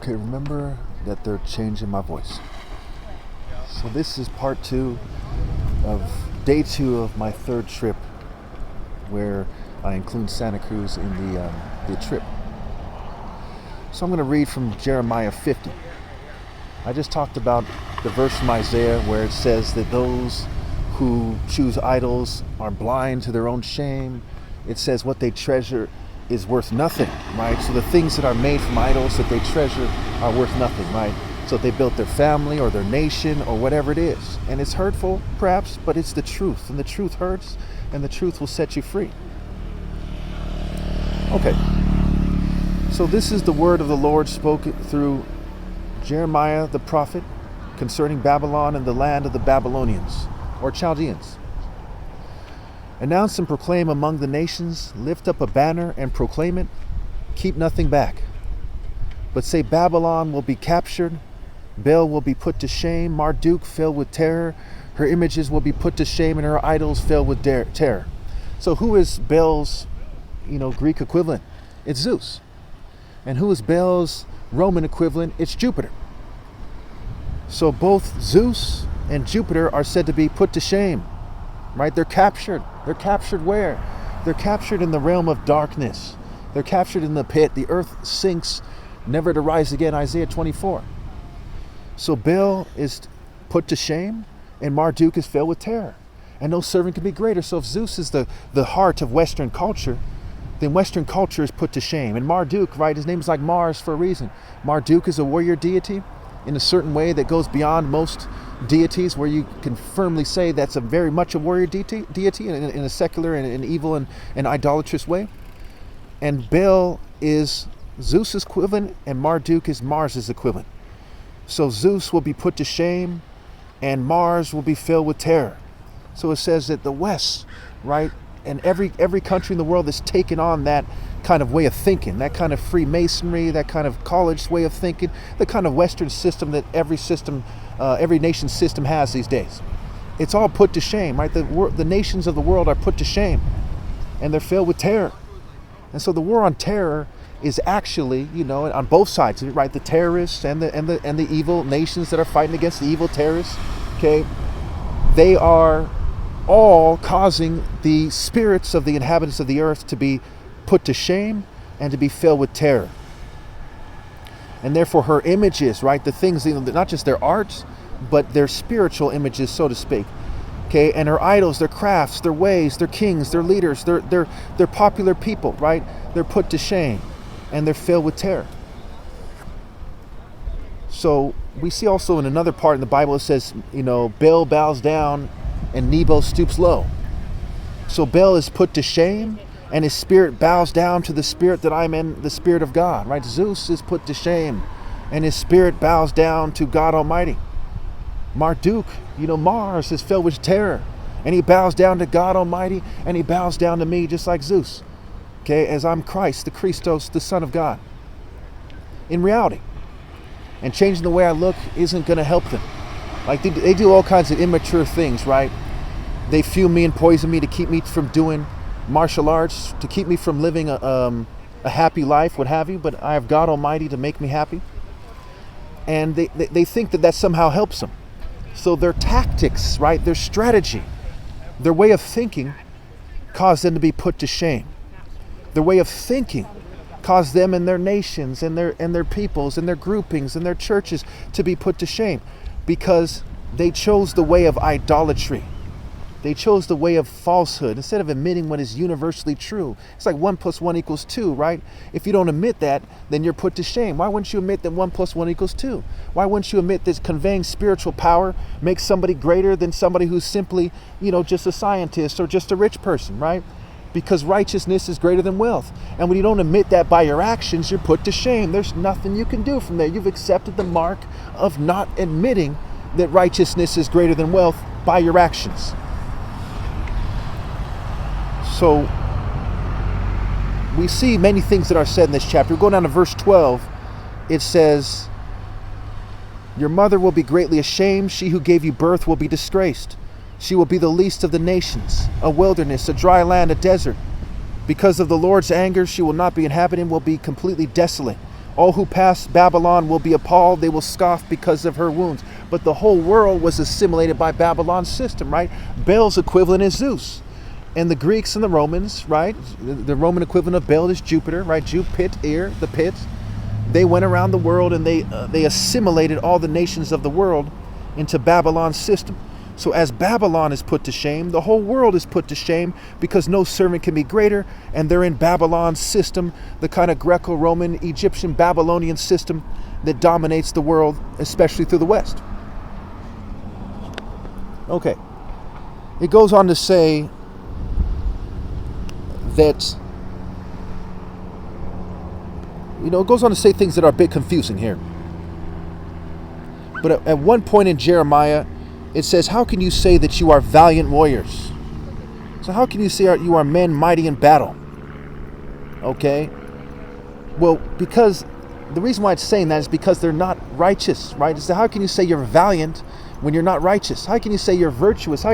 Okay, remember that they're changing my voice. So this is part 2 of day 2 of my 3rd trip, where I include Santa Cruz in the trip. So I'm going to read from Jeremiah 50. I just talked about the verse from Isaiah where it says that those who choose idols are blind to their own shame. It says what they treasure is worth nothing, right? So the things that are made from idols that they treasure are worth nothing, right? So they built their family or their nation or whatever it is. And it's hurtful, perhaps, but it's the truth. And the truth hurts, and the truth will set you free. Okay. So this is the word of the Lord spoken through Jeremiah the prophet concerning Babylon and the land of the Babylonians, or Chaldeans. Announce and proclaim among the nations, lift up a banner and proclaim it, keep nothing back. But say Babylon will be captured, Bel will be put to shame, Marduk filled with terror, her images will be put to shame and her idols filled with terror. So who is Bel's, Greek equivalent? It's Zeus. And who is Bel's Roman equivalent? It's Jupiter. So both Zeus and Jupiter are said to be put to shame, right? They're captured. They're captured where? They're captured in the realm of darkness. They're captured in the pit. The earth sinks, never to rise again, Isaiah 24. So Bel is put to shame, and Marduk is filled with terror. And no servant can be greater. So if Zeus is the heart of Western culture, then Western culture is put to shame. And Marduk, right, his name is like Mars for a reason. Marduk is a warrior deity in a certain way that goes beyond most deities, where you can firmly say that's a very much a warrior deity in a secular and an evil and idolatrous way. And Bel is Zeus's equivalent, and Marduk is Mars's equivalent. So Zeus will be put to shame, and Mars will be filled with terror. So it says that the West, right, and every country in the world that's taken on that kind of way of thinking, that kind of Freemasonry, that kind of college way of thinking, the kind of Western system that every nation system has these days. It's all put to shame, right? The nations of the world are put to shame, and they're filled with terror. And so the war on terror is actually, on both sides, right? The terrorists and the evil nations that are fighting against the evil terrorists, okay? They are all causing the spirits of the inhabitants of the earth to be put to shame and to be filled with terror. And therefore her images, right, the things, not just their arts, but their spiritual images, so to speak. Okay, and her idols, their crafts, their ways, their kings, their leaders, their popular people, right? They're put to shame and they're filled with terror. So we see also in another part in the Bible it says, Bel bows down and Nebo stoops low. So Bel is put to shame, and his spirit bows down to the spirit that I'm in, the spirit of God, right? Zeus is put to shame, and his spirit bows down to God Almighty. Marduk, Mars is filled with terror, and he bows down to God Almighty, and he bows down to me just like Zeus, okay, as I'm Christ, the Christos, the Son of God. In reality. And changing the way I look isn't going to help them. Like they do all kinds of immature things, right? They fume me and poison me to keep me from doing martial arts, to keep me from living a happy life, what have you, but I have God Almighty to make me happy. And they think that somehow helps them. So their tactics, right, their strategy, their way of thinking cause them to be put to shame. Their way of thinking cause them and their nations and their peoples and their groupings and their churches to be put to shame, because they chose the way of idolatry. They chose the way of falsehood instead of admitting what is universally true. It's like 1 + 1 = 2, right? If you don't admit that, then you're put to shame. Why wouldn't you admit that 1 + 1 = 2? Why wouldn't you admit that conveying spiritual power makes somebody greater than somebody who's simply, just a scientist or just a rich person, right? Because righteousness is greater than wealth. And when you don't admit that by your actions, you're put to shame. There's nothing you can do from there. You've accepted the mark of not admitting that righteousness is greater than wealth by your actions. So we see many things that are said in this chapter. We go down to verse 12. It says, your mother will be greatly ashamed. She who gave you birth will be disgraced. She will be the least of the nations, a wilderness, a dry land, a desert. Because of the Lord's anger, she will not be inhabited, will be completely desolate. All who pass Babylon will be appalled. They will scoff because of her wounds. But the whole world was assimilated by Babylon's system, right? Baal's equivalent is Zeus. And the Greeks and the Romans, right? The Roman equivalent of Baal is Jupiter, right? Jupiter, the pit. They went around the world and they assimilated all the nations of the world into Babylon's system. So as Babylon is put to shame, the whole world is put to shame, because no servant can be greater, and they're in Babylon's system, the kind of Greco-Roman, Egyptian, Babylonian system that dominates the world, especially through the West. Okay. It goes on to say that, it goes on to say things that are a bit confusing here. But at one point in Jeremiah, it says, how can you say that you are valiant warriors? So how can you say you are men mighty in battle? Okay? Well, because the reason why it's saying that is because they're not righteous, right? So how can you say you're valiant when you're not righteous? How can you say you're virtuous? How